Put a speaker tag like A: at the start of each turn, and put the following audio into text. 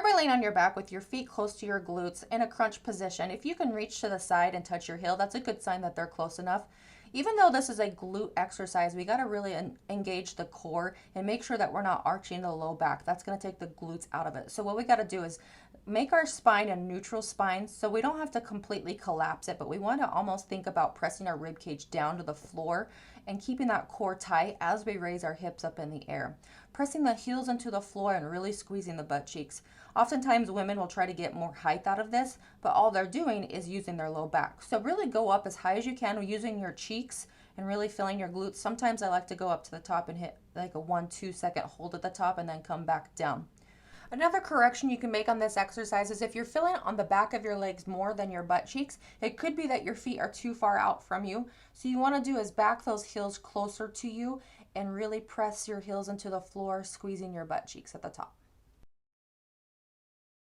A: by laying on your back with your feet close to your glutes in a crunch position. If you can reach to the side and touch your heel, that's a good sign that they're close enough. Even though this is a glute exercise, we got to really engage the core and make sure that we're not arching the low back. That's going to take the glutes out of it. So what we got to do is make our spine a neutral spine so we don't have to completely collapse it, but we want to almost think about pressing our rib cage down to the floor and keeping that core tight as we raise our hips up in the air. Pressing the heels into the floor and really squeezing the butt cheeks. Oftentimes women will try to get more height out of this, but all they're doing is using their low back. So really go up as high as you can using your cheeks and really filling your glutes. Sometimes I like to go up to the top and hit like a 1-2 second hold at the top and then come back down. Another correction you can make on this exercise is if you're feeling on the back of your legs more than your butt cheeks, it could be that your feet are too far out from you. So you want to do is back those heels closer to you and really press your heels into the floor, squeezing your butt cheeks at the top.